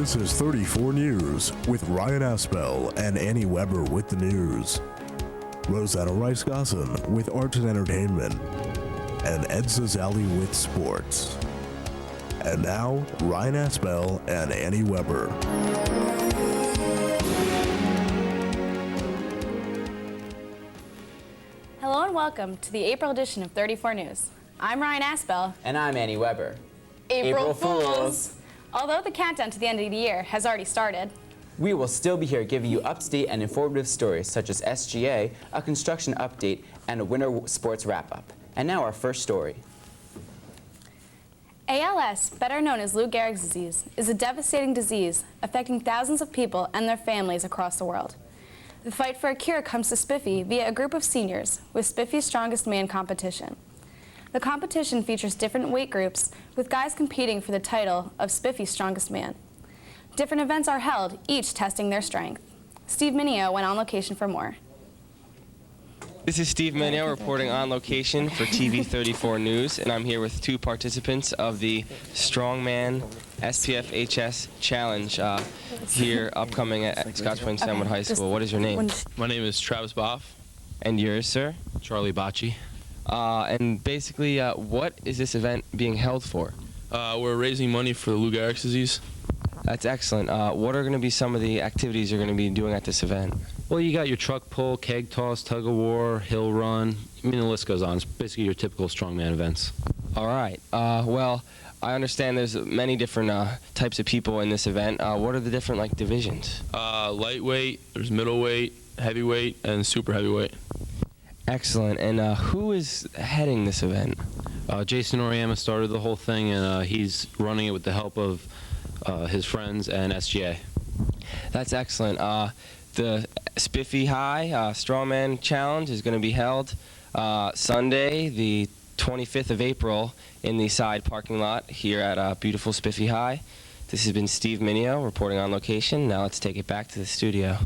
This is 34 News with Ryan Aspel and Annie Weber with the news. Rosanna Rice-Gosson with arts and entertainment. And Ed Zazzali with sports. And now, Ryan Aspel and Annie Weber. Hello and welcome to the April edition of 34 News. I'm Ryan Aspel. And I'm Annie Weber. April Fools! Although the countdown to the end of the year has already started, we will still be here giving you up-to-date and informative stories such as SGA, a construction update, and a winter sports wrap-up. And now our first story. ALS, better known as Lou Gehrig's disease, is a devastating disease affecting thousands of people and their families across the world. The fight for a cure comes to Spiffy via a group of seniors with Spiffy's Strongest Man competition. The competition features different weight groups, with guys competing for the title of Spiffy's Strongest Man. Different events are held, each testing their strength. Steve Mineo went on location for more. This is Steve Mineo reporting on location for TV 34 News, and I'm here with two participants of the Strongman SPFHS Challenge here upcoming at Scotch Plains Stanwood High School. What is your name? My name is Travis Boff. And yours, sir? Charlie Bocci. And basically, what is this event being held for? We're raising money for the Lou Gehrig's disease. That's excellent. What are going to be some of the activities you're going to be doing at this event? Well, you got your truck pull, keg toss, tug of war, hill run. I mean, the list goes on. It's basically your typical strongman events. All right. Well, I understand there's many different types of people in this event. What are the different divisions? Lightweight, there's middleweight, heavyweight, and super heavyweight. Excellent. And who is heading this event? Jason Oriama started the whole thing, and he's running it with the help of his friends and SGA. That's excellent. The Spiffy High Strongman Challenge is going to be held Sunday, the 25th of April, in the side parking lot here at beautiful Spiffy High. This has been Steve Mineo reporting on location. Now let's take it back to the studio.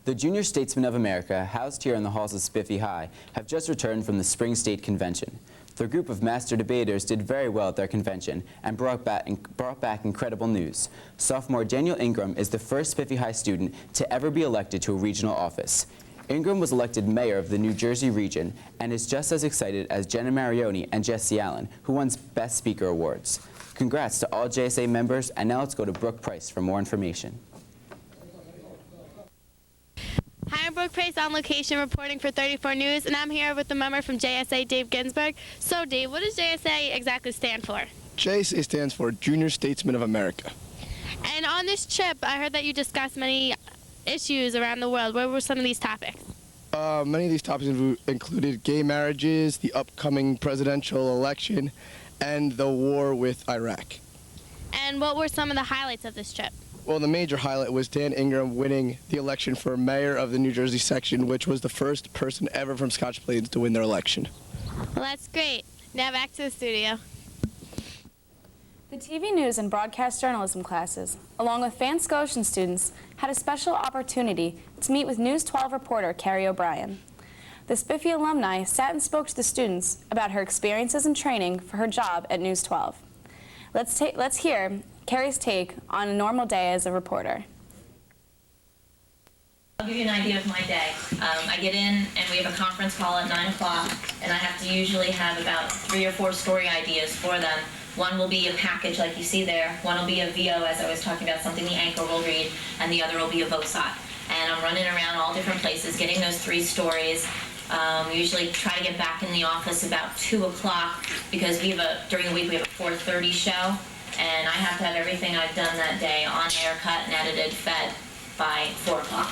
The Junior Statesmen of America, housed here in the halls of Spiffy High, have just returned from the Spring State Convention. Their group of master debaters did very well at their convention and brought back incredible news. Sophomore Daniel Ingram is the first Spiffy High student to ever be elected to a regional office. Ingram was elected mayor of the New Jersey region and is just as excited as Jenna Marioni and Jesse Allen, who won Best Speaker awards. Congrats to all JSA members, and now let's go to Brooke Price for more information. Hi, I'm Brooke Price on location reporting for 34 News, and I'm here with the member from JSA, Dave Ginsburg. So, Dave, what does JSA exactly stand for? JSA stands for Junior Statesmen of America. And on this trip, I heard that you discussed many issues around the world. What were some of these topics? Many of these topics included gay marriages, the upcoming presidential election, and the war with Iraq. And what were some of the highlights of this trip? Well, the major highlight was Dan Ingram winning the election for mayor of the New Jersey section, which was the first person ever from Scotch Plains to win their election. Well, that's great. Now back to the studio. the TV news and broadcast journalism classes, along with Van Scotian students, had a special opportunity to meet with News 12 reporter Carrie O'Brien. The Spiffy alumni sat and spoke to the students about her experiences and training for her job at News 12. Let's hear Carrie's take on a normal day as a reporter. I'll give you an idea of my day. I get in and we have a conference call at 9 o'clock, and I have to usually have about 3 or 4 story ideas for them. One will be a package like you see there, one will be a VO, as I was talking about, something the anchor will read, and the other will be a VOSOT. And I'm running around all different places getting those 3 stories. We usually try to get back in the office about 2 o'clock because during the week we have a 4:30 show, and I have to have everything I've done that day on air, cut and edited, fed by 4 o'clock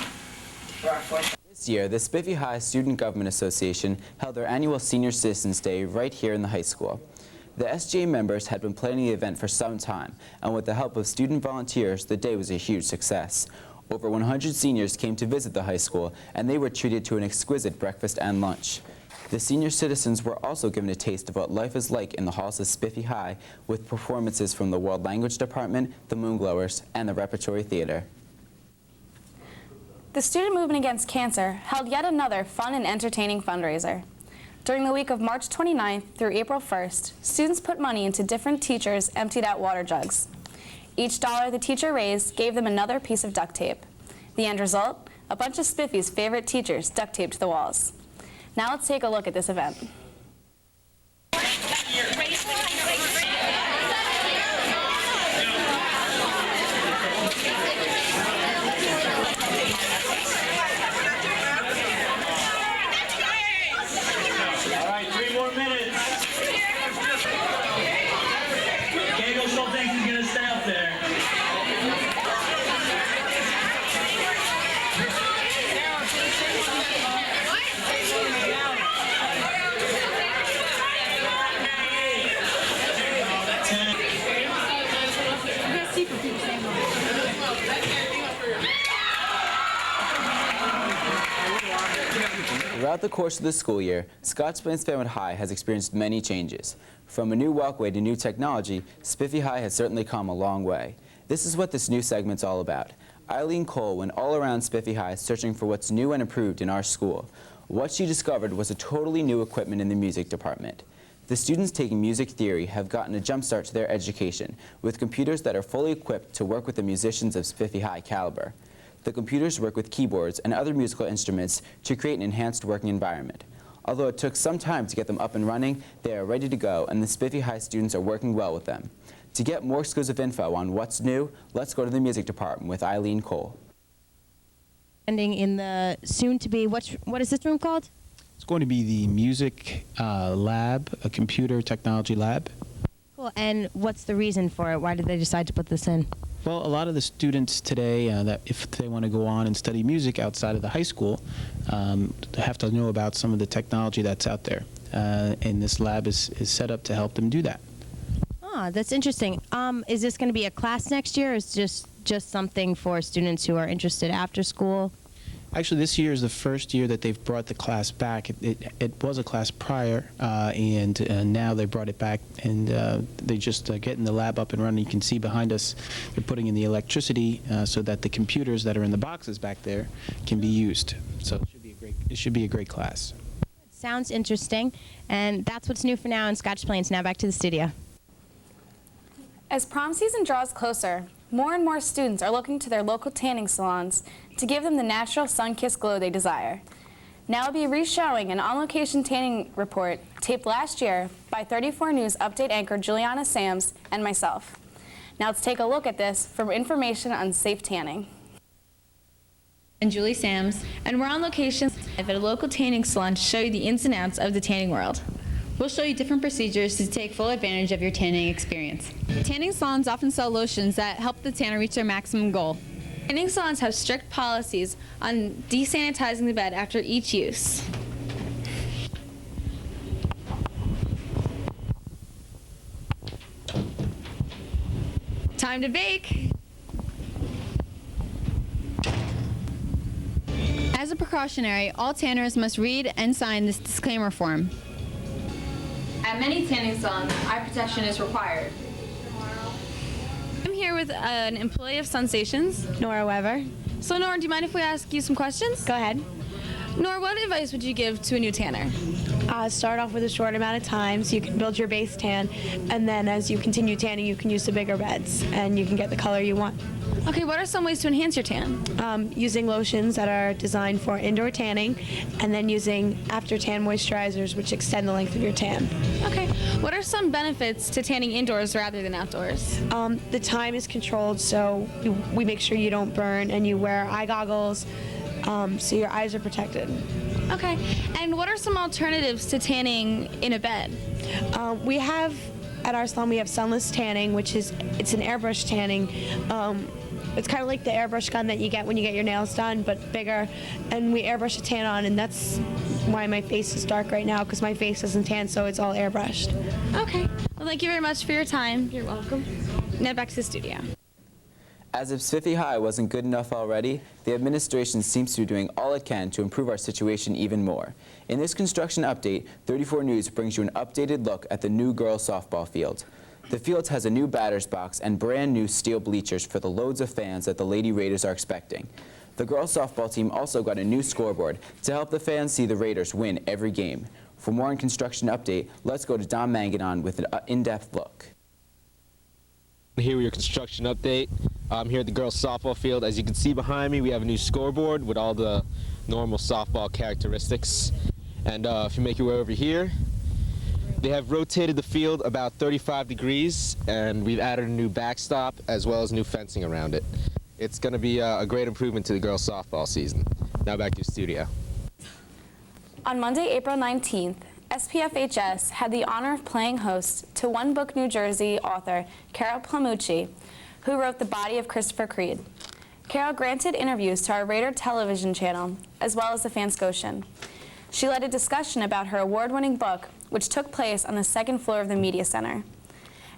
for our 4th. This year, the Spiffy High Student Government Association held their annual Senior Citizens Day right here in the high school. The SGA members had been planning the event for some time, and with the help of student volunteers, the day was a huge success. Over 100 seniors came to visit the high school, and they were treated to an exquisite breakfast and lunch. The senior citizens were also given a taste of what life is like in the halls of Spiffy High, with performances from the World Language Department, the Moonglowers, and the Repertory Theater. The Student Movement Against Cancer held yet another fun and entertaining fundraiser. During the week of March 29th through April 1st, students put money into different teachers' emptied-out water jugs. Each dollar the teacher raised gave them another piece of duct tape. The end result? A bunch of Spiffy's favorite teachers duct taped to the walls. Now let's take a look at this event. Throughout the course of the school year, Scotch Plains Fairmont High has experienced many changes. From a new walkway to new technology, Spiffy High has certainly come a long way. This is what this new segment's all about. Eileen Cole went all around Spiffy High searching for what's new and improved in our school. What she discovered was a totally new equipment in the music department. The students taking music theory have gotten a jump start to their education with computers that are fully equipped to work with the musicians of Spiffy High caliber. The computers work with keyboards and other musical instruments to create an enhanced working environment. Although it took some time to get them up and running, they are ready to go, and the Spiffy High students are working well with them. To get more exclusive info on what's new, let's go to the music department with Eileen Cole. Ending in the soon-to-be, what is this room called? It's going to be the music lab, a computer technology lab. Cool, and what's the reason for it? Why did they decide to put this in? Well, a lot of the students today, that if they want to go on and study music outside of the high school, have to know about some of the technology that's out there. And this lab is set up to help them do that. Ah, that's interesting. Is this going to be a class next year, or is it just something for students who are interested after school? Actually, this year is the first year that they've brought the class back. It was a class prior, and now they brought it back, and they just getting the lab up and running. You can see behind us, they're putting in the electricity so that the computers that are in the boxes back there can be used. So it should be a great class. Sounds interesting, and that's what's new for now in Scotch Plains. Now back to the studio. As prom season draws closer, more and more students are looking to their local tanning salons to give them the natural sun-kissed glow they desire. Now we'll be re-showing an on-location tanning report taped last year by 34 News update anchor Juliana Sams and myself. Now let's take a look at this for information on safe tanning. And Julie Sams, and we're on location at a local tanning salon to show you the ins and outs of the tanning world. We'll show you different procedures to take full advantage of your tanning experience. Tanning salons often sell lotions that help the tanner reach their maximum goal. Tanning salons have strict policies on desanitizing the bed after each use. Time to bake! As a precautionary, all tanners must read and sign this disclaimer form. At many tanning salons, eye protection is required. I'm here with an employee of Sensations, Nora Weber. So Nora, do you mind if we ask you some questions? Go ahead. Nora, what advice would you give to a new tanner? Start off with a short amount of time so you can build your base tan, and then as you continue tanning, you can use the bigger beds and you can get the color you want. Okay, what are some ways to enhance your tan? Using lotions that are designed for indoor tanning, and then using after tan moisturizers which extend the length of your tan. Okay, what are some benefits to tanning indoors rather than outdoors? The time is controlled, so we make sure you don't burn, and you wear eye goggles so your eyes are protected. Okay, and what are some alternatives to tanning in a bed? We have, at our salon, we have sunless tanning, which is, it's an airbrush tanning. It's kind of like the airbrush gun that you get when you get your nails done, but bigger. And we airbrush a tan on, and that's why my face is dark right now, because my face isn't tan, so it's all airbrushed. Okay, well thank you very much for your time. You're welcome. Now back to the studio. As if Spiffy High wasn't good enough already, the administration seems to be doing all it can to improve our situation even more. In this construction update, 34 News brings you an updated look at the new girls softball field. The field has a new batter's box and brand new steel bleachers for the loads of fans that the Lady Raiders are expecting. The girls softball team also got a new scoreboard to help the fans see the Raiders win every game. For more on construction update, let's go to Don Manganon with an in-depth look. Here with your construction update. I'm here at the girls softball field. As you can see behind me, we have a new scoreboard with all the normal softball characteristics. And if you make your way over here, they have rotated the field about 35 degrees, and we've added a new backstop as well as new fencing around it. It's going to be a great improvement to the girls softball season. Now back to the studio. On Monday, April 19th, SPFHS had the honor of playing host to One Book New Jersey author Carol Plamucci, who wrote The Body of Christopher Creed. Carol granted interviews to our Raider television channel, as well as the Fanscotian. She led a discussion about her award-winning book, which took place on the second floor of the Media Center.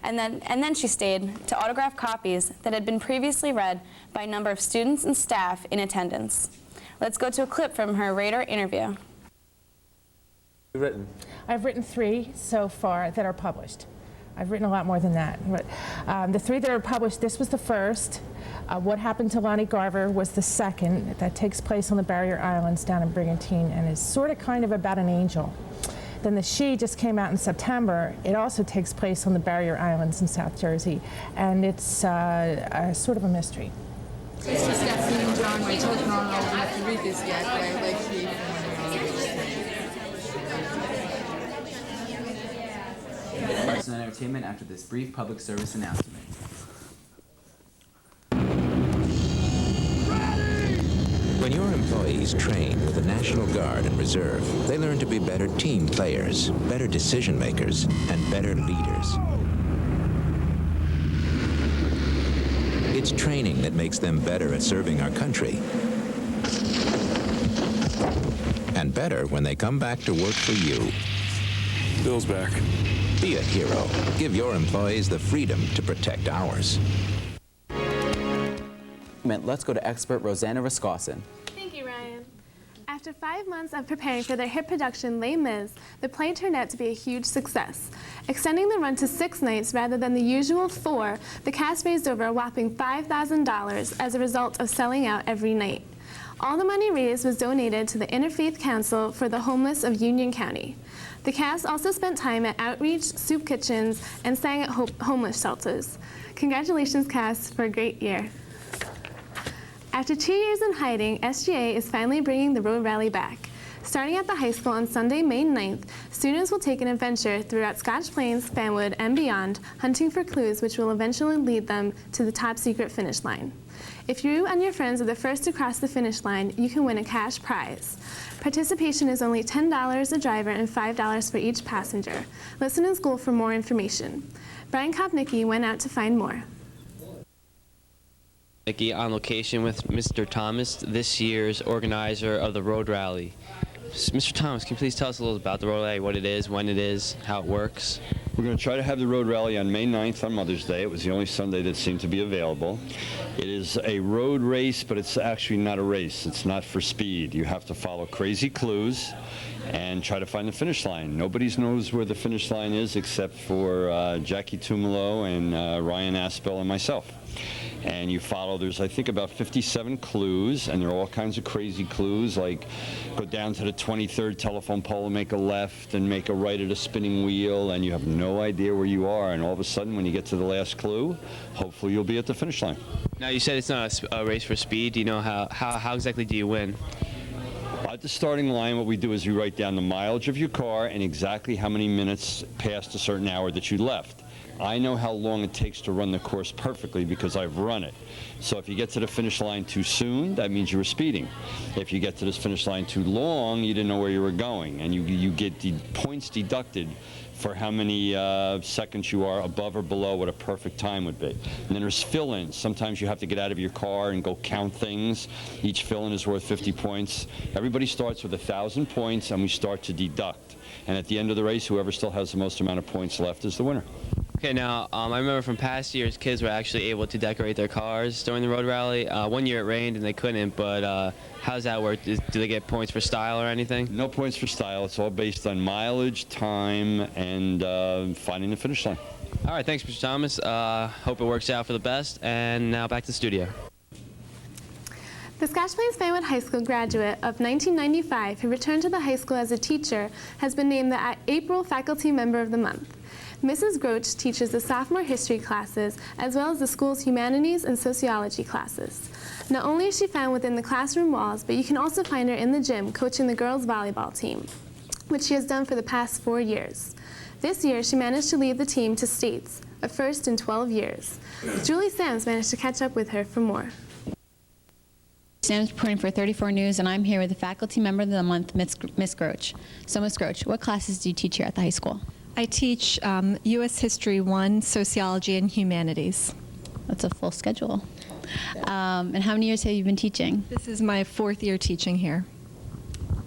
And then she stayed to autograph copies that had been previously read by a number of students and staff in attendance. Let's go to a clip from her Raider interview. Written? I've written 3 so far that are published. I've written a lot more than that. But, the 3 that are published, this was the first. What Happened to Lonnie Garver was the second. That takes place on the Barrier Islands down in Brigantine and is sort of kind of about an angel. Then the She just came out in September. It also takes place on the Barrier Islands in South Jersey, and it's sort of a mystery. It's just Stephanie and John. I told Ron I don't have to read this yet, but I'd like to read Arts and entertainment after this brief public service announcement. When your employees train with the National Guard and Reserve, they learn to be better team players, better decision makers, and better leaders. It's training that makes them better at serving our country. And better when they come back to work for you. Bill's back. Be a hero. Give your employees the freedom to protect ours. Let's go to expert Rosanna Raskausen. Thank you, Ryan. After 5 months of preparing for their hit production, Les Mis, the play turned out to be a huge success. Extending the run to 6 nights rather than the usual 4, the cast raised over a whopping $5,000 as a result of selling out every night. All the money raised was donated to the Interfaith Council for the Homeless of Union County. The cast also spent time at outreach, soup kitchens, and sang at homeless shelters. Congratulations, cast, for a great year. After 2 years in hiding, SGA is finally bringing the road rally back. Starting at the high school on Sunday, May 9th, students will take an adventure throughout Scotch Plains, Fanwood, and beyond, hunting for clues which will eventually lead them to the top secret finish line. If you and your friends are the first to cross the finish line, you can win a cash prize. Participation is only $10 a driver and $5 for each passenger. Listen in school for more information. Brian Kopnicki went out to find more. Nikki on location with Mr. Thomas, this year's organizer of the Road Rally. Mr. Thomas, can you please tell us a little about the Road Rally, what it is, when it is, how it works? We're going to try to have the Road Rally on May 9th on Mother's Day. It was the only Sunday that seemed to be available. It is a road race, but it's actually not a race. It's not for speed. You have to follow crazy clues and try to find the finish line. Nobody knows where the finish line is except for Jackie Tumalo and Ryan Aspel and myself. And you follow, there's I think about 57 clues, and there are all kinds of crazy clues, like go down to the 23rd telephone pole and make a left and make a right at a spinning wheel, and you have no idea where you are, and all of a sudden when you get to the last clue, hopefully you'll be at the finish line. Now you said it's not a race for speed. Do you know how exactly do you win? At the starting line, what we do is we write down the mileage of your car and exactly how many minutes past a certain hour that you left. I know how long it takes to run the course perfectly because I've run it. So if you get to the finish line too soon, that means you were speeding. If you get to this finish line too long, you didn't know where you were going. And you get the points deducted for how many seconds you are above or below what a perfect time would be. And then there's fill-ins. Sometimes you have to get out of your car and go count things. Each fill-in is worth 50 points. Everybody starts with 1,000 points, and we start to deduct. And at the end of the race, whoever still has the most amount of points left is the winner. Okay, now I remember from past years, kids were actually able to decorate their cars during the road rally. One year it rained and they couldn't, but how does that work? Do they get points for style or anything? No points for style. It's all based on mileage, time, and finding the finish line. All right, thanks, Mr. Thomas. Hope it works out for the best. And now back to the studio. The Scotch Plains Fanwood High School graduate of 1995 who returned to the high school as a teacher has been named the April Faculty Member of the Month. Mrs. Groach teaches the sophomore history classes as well as the school's humanities and sociology classes. Not only is she found within the classroom walls, but you can also find her in the gym coaching the girls' volleyball team, which she has done for the past 4 years. This year, she managed to lead the team to states, a first in 12 years. Julie Sams managed to catch up with her for more. Sam's reporting for 34 News, and I'm here with the Faculty Member of the Month, Miss Groach. So, Miss Groach, what classes do you teach here at the high school? I teach U.S. History 1, Sociology, and Humanities. That's a full schedule. And how many years have you been teaching? This is my 4th year teaching here.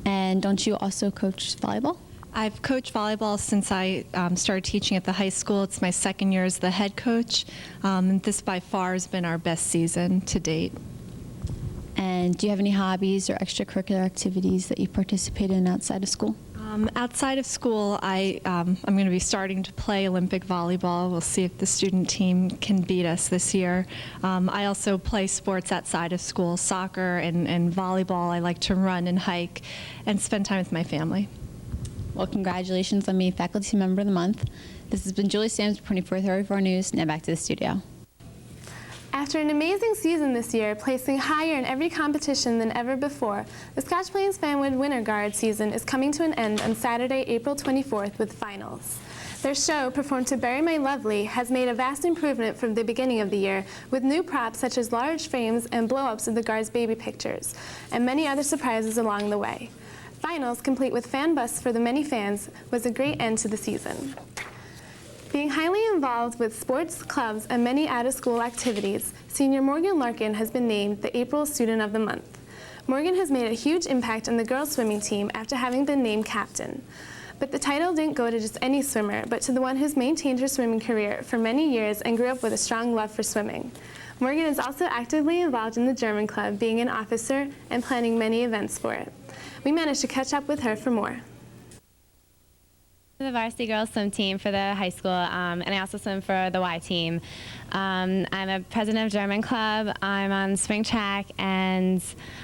And don't you also coach volleyball? I've coached volleyball since I started teaching at the high school. It's my 2nd year as the head coach. This by far has been our best season to date. And do you have any hobbies or extracurricular activities that you participate in outside of school? Outside of school, I'm going to be starting to play Olympic volleyball. We'll see if the student team can beat us this year. I also play sports outside of school, soccer and volleyball. I like to run and hike and spend time with my family. Well, congratulations on being Faculty Member of the Month. This has been Julie Sams reporting for 34 News. Now back to the studio. After an amazing season this year, placing higher in every competition than ever before, the Scotch Plains Fanwood Winter Guard season is coming to an end on Saturday, April 24th with finals. Their show, performed to Bury My Lovely, has made a vast improvement from the beginning of the year, with new props such as large frames and blow-ups of the Guard's baby pictures, and many other surprises along the way. Finals, complete with fan busts for the many fans, was a great end to the season. Being highly involved with sports, clubs, and many out-of-school activities, senior Morgan Larkin has been named the April Student of the Month. Morgan has made a huge impact on the girls' swimming team after having been named captain. But the title didn't go to just any swimmer, but to the one who's maintained her swimming career for many years and grew up with a strong love for swimming. Morgan is also actively involved in the German Club, being an officer and planning many events for it. We managed to catch up with her for more. The varsity girls swim team for the high school, and I also swim for the Y team. I'm a president of German Club, I'm on spring track, and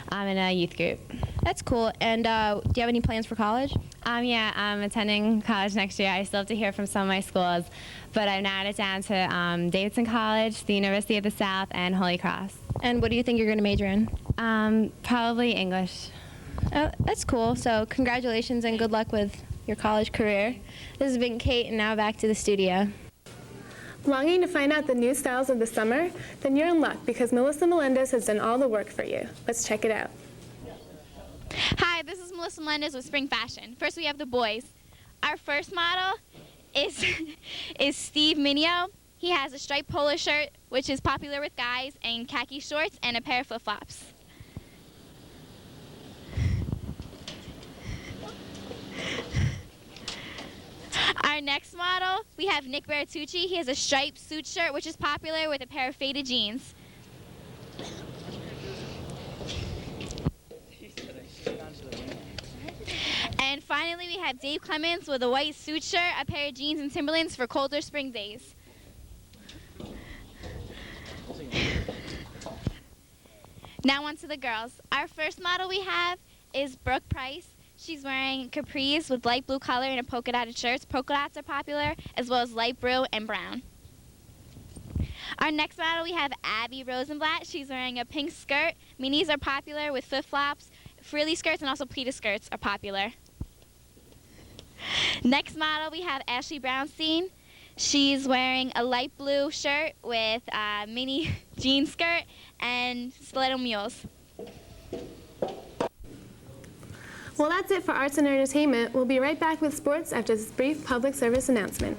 I'm in a youth group. That's cool. And do you have any plans for college? Yeah, I'm attending college next year. I still have to hear from some of my schools, but I've narrowed it down to Davidson College, the University of the South, and Holy Cross. And what do you think you're going to major in? Probably English. Oh, that's cool. So congratulations and good luck with your college career. This has been Kate, and now back to the studio. Longing to find out the new styles of the summer? Then you're in luck, because Melissa Melendez has done all the work for you. Let's check it out. Hi, this is Melissa Melendez with Spring Fashion. First we have the boys. Our first model is Steve Minio. He has a striped polo shirt, which is popular with guys, and khaki shorts, and a pair of flip-flops. Our next model, we have Nick Bertucci. He has a striped suit shirt, which is popular, with a pair of faded jeans. And finally, we have Dave Clemens with a white suit shirt, a pair of jeans, and Timberlands for colder spring days. Now on to the girls. Our first model we have is Brooke Price. She's wearing capris with light blue color and a polka dotted shirts. Polka dots are popular, as well as light blue and brown. Our next model we have Abby Rosenblatt. She's wearing a pink skirt. Minis are popular with flip-flops. Frilly skirts and also pleated skirts are popular. Next model we have Ashley Brownstein. She's wearing a light blue shirt with a mini jean skirt and stiletto mules. Well, that's it for arts and entertainment. We'll be right back with sports after this brief public service announcement.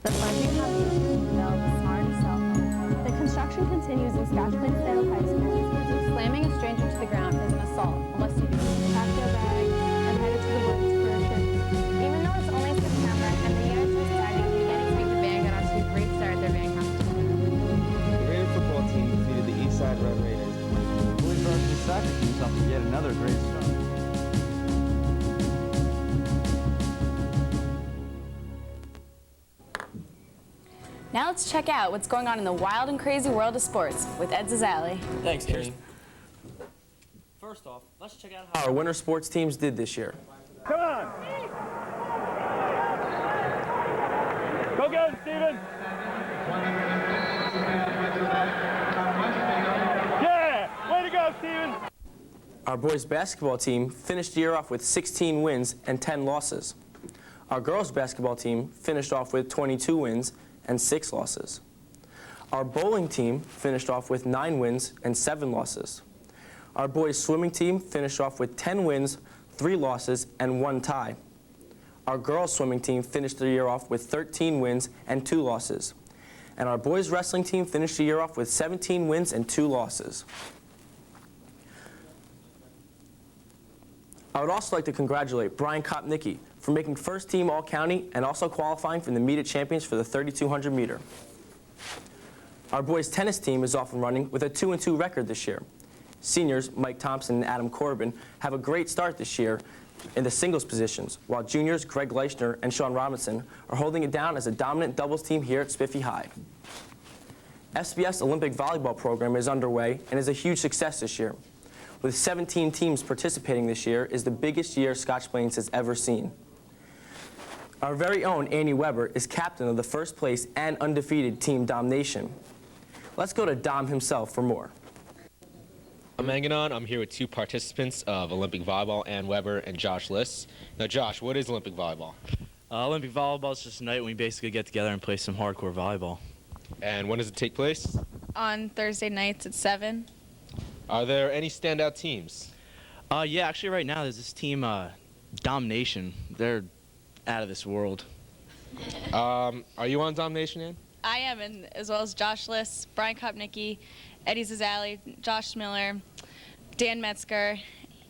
The Fledgling Hub teaches develop smart cell phones. The construction continues in Scotch Plains State High School. Slamming a stranger to the ground is an assault, unless you do. Pack your bag and head to the woods for a trip. Even though it's only September and the units are starting, beginning to make the band get off to a great start at their band competition. The Raider football team defeated the Eastside Red Raiders. Bully varsity soccer team's off to yet another great start. Now let's check out what's going on in the wild and crazy world of sports with Ed Zazali. Thanks, Kenny. First off, let's check out how our winter sports teams did this year. Come on. Go get him, Steven. Yeah, way to go, Steven. Our boys basketball team finished the year off with 16 wins and 10 losses. Our girls basketball team finished off with 22 wins and 6 losses. Our bowling team finished off with 9 wins and 7 losses. Our boys swimming team finished off with 10 wins, 3 losses, and 1 tie. Our girls swimming team finished the year off with 13 wins and 2 losses. And our boys wrestling team finished the year off with 17 wins and 2 losses. I would also like to congratulate Brian Kopnicki for making first team All-County and also qualifying for the Meet It Champions for the 3,200 meter. Our boys tennis team is off and running with a 2-2 record this year. Seniors Mike Thompson and Adam Corbin have a great start this year in the singles positions, while juniors Greg Leichner and Sean Robinson are holding it down as a dominant doubles team here at Spiffy High. SBS Olympic volleyball program is underway and is a huge success this year. With 17 teams participating this year is the biggest year Scotch Plains has ever seen. Our very own Andy Weber is captain of the first place and undefeated Team Dom Nation. Let's go to Dom himself for more. I'm Manganon. I'm here with 2 participants of Olympic Volleyball, Ann Weber and Josh Liss. Now, Josh, what is Olympic Volleyball? Olympic Volleyball is just a night when we basically get together and play some hardcore volleyball. And when does it take place? On Thursday nights at 7. Are there any standout teams? Yeah, actually right now there's this team, Dom Nation. They're out of this world. Are you on Dom Nation, Ann? I am, and as well as Josh Liss, Brian Kopnicki, Eddie Zazali, Josh Miller, Dan Metzger,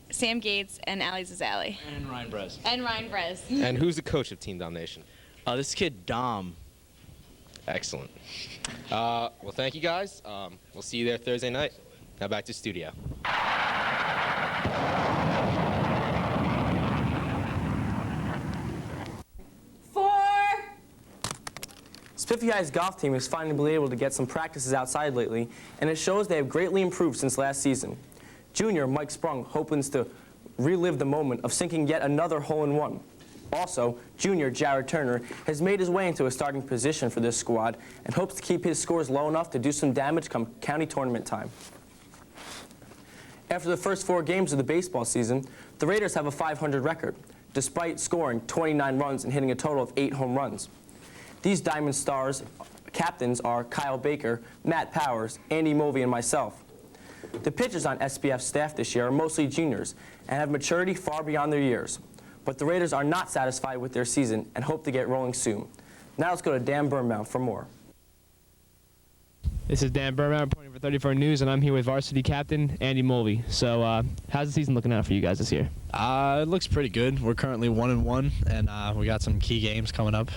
Sam Gates, and Ali Zazali. And Ryan Brez. And Ryan Brez. And who's the coach of Team Dom Nation? This kid, Dom. Excellent. Well, thank you, guys. We'll see you there Thursday night. Now back to studio. Spiffy High's golf team has finally been able to get some practices outside lately, and it shows they have greatly improved since last season. Junior Mike Sprung hopes to relive the moment of sinking yet another hole-in-one. Also, junior Jared Turner has made his way into a starting position for this squad and hopes to keep his scores low enough to do some damage come county tournament time. After the first 4 games of the baseball season, the Raiders have a .500 record, despite scoring 29 runs and hitting a total of 8 home runs. These Diamond Stars captains are Kyle Baker, Matt Powers, Andy Mulvey, and myself. The pitchers on SBF's staff this year are mostly juniors and have maturity far beyond their years. But the Raiders are not satisfied with their season and hope to get rolling soon. Now let's go to Dan Birnbaum for more. This is Dan Birnbaum reporting for 34 News, and I'm here with varsity captain Andy Mulvey. So how's the season looking out for you guys this year? It looks pretty good. We're currently 1-1, and we got some key games coming up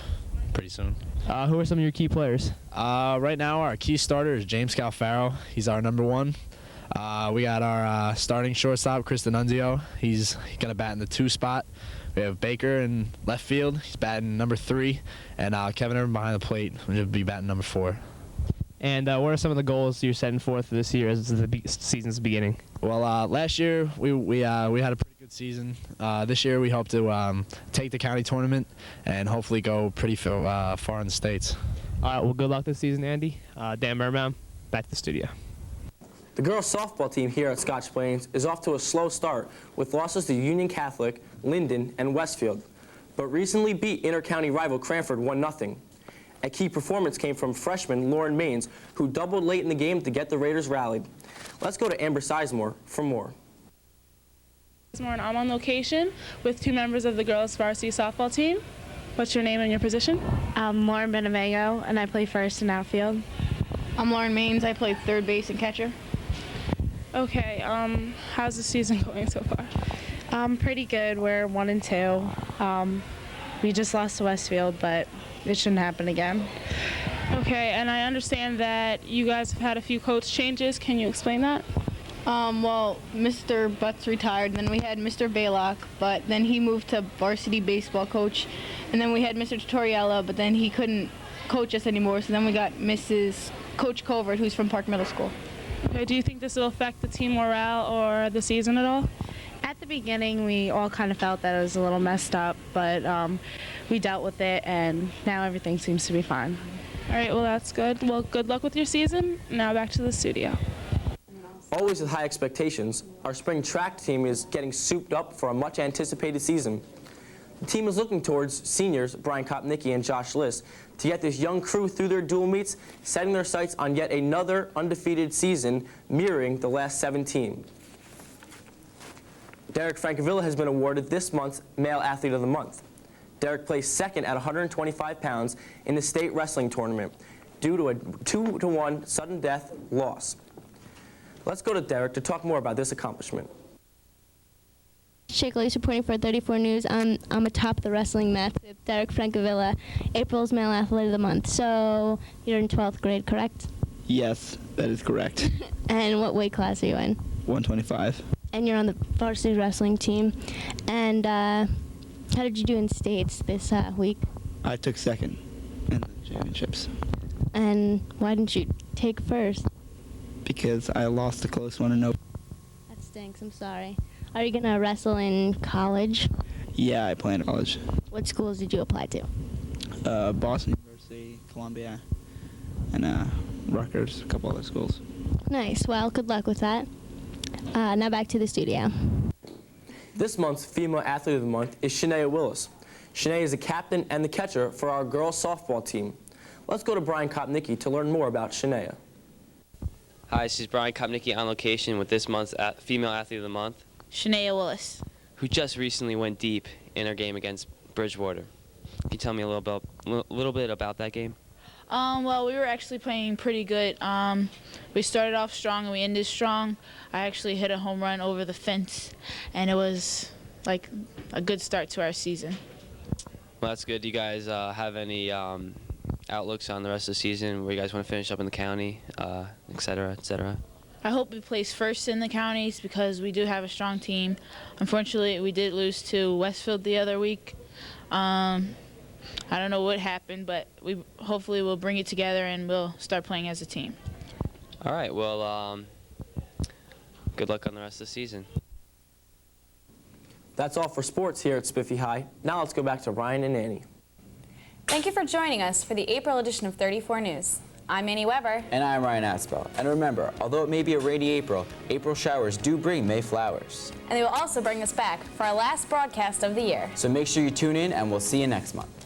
pretty soon. Who are some of your key players? Right now, our key starter is James Calfaro. He's our number 1. We got our starting shortstop, Chris D'Annunzio. He's going to bat in the 2 spot. We have Baker in left field. He's batting number 3. And Kevin Irvin behind the plate will be batting number 4. And what are some of the goals you're setting forth for this year as the season's beginning? Well, last year we had a pretty good season. This year we hope to take the county tournament and hopefully go pretty far in the States. All right, well, good luck this season, Andy. Dan Birnbaum, back to the studio. The girls' softball team here at Scotch Plains is off to a slow start with losses to Union Catholic, Linden, and Westfield, but recently beat inter-county rival Cranford 1-0. A key performance came from freshman Lauren Maines, who doubled late in the game to get the Raiders rallied. Let's go to Amber Sizemore for more. I'm on location with 2 members of the girls' varsity softball team. What's your name and your position? I'm Lauren Benavango, and I play first and outfield. I'm Lauren Maines. I play third base and catcher. Okay, how's the season going so far? Pretty good. We're 1-2. We just lost to Westfield, but it shouldn't happen again. Okay, and I understand that you guys have had a few coach changes. Can you explain that? Well, Mr. Butts retired, then we had Mr. Baylock, but then he moved to varsity baseball coach, and then we had Mr. Tutoriella, but then he couldn't coach us anymore, so then we got Mrs. Coach Covert, who's from Park Middle School. Okay, do you think this will affect the team morale or the season at all? At the beginning, we all kind of felt that it was a little messed up, but we dealt with it, and now everything seems to be fine. All right, well, that's good. Well, good luck with your season. Now back to the studio. Always with high expectations, our spring track team is getting souped up for a much-anticipated season. The team is looking towards seniors Brian Kopnicki and Josh Liss to get this young crew through their dual meets, setting their sights on yet another undefeated season mirroring the last 17. Derek Francavilla has been awarded this month's Male Athlete of the Month. Derek placed second at 125 pounds in the state wrestling tournament due to a 2-1 sudden death loss. Let's go to Derek to talk more about this accomplishment. Jake Lace reporting for 34 News. I'm atop the wrestling mat with Derek Francavilla, April's Male Athlete of the Month. So you're in 12th grade, correct? Yes, that is correct. And what weight class are you in? 125. And you're on the varsity wrestling team. And how did you do in states this week? I took second in the championships. And why didn't you take first? Because I lost a close one in open. That stinks, I'm sorry. Are you going to wrestle in college? Yeah, I play in college. What schools did you apply to? Boston University, Columbia, and Rutgers, a couple other schools. Nice. Well, good luck with that. Now back to the studio. This month's Female Athlete of the Month is Shania Willis. Shania is the captain and the catcher for our girls softball team. Let's go to Brian Kopnicki to learn more about Shania. Hi, this is Brian Kopnicki on location with this month's Female Athlete of the Month, Shania Willis. who just recently went deep in her game against Bridgewater. Can you tell me a little bit about that game? Well, we were actually playing pretty good. We started off strong and we ended strong. I actually hit a home run over the fence, and it was like a good start to our season. Well, that's good. Do you guys have any outlooks on the rest of the season where you guys want to finish up in the county, et cetera, et cetera? I hope we place first in the counties because we do have a strong team. Unfortunately, we did lose to Westfield the other week. I don't know what happened, but we hopefully will bring it together and we'll start playing as a team. All right. Well, good luck on the rest of the season. That's all for sports here at Spiffy High. Now let's go back to Ryan and Annie. Thank you for joining us for the April edition of 34 News. I'm Annie Weber. And I'm Ryan Aspel. And remember, although it may be a rainy April, April showers do bring May flowers. And they will also bring us back for our last broadcast of the year. So make sure you tune in, and we'll see you next month.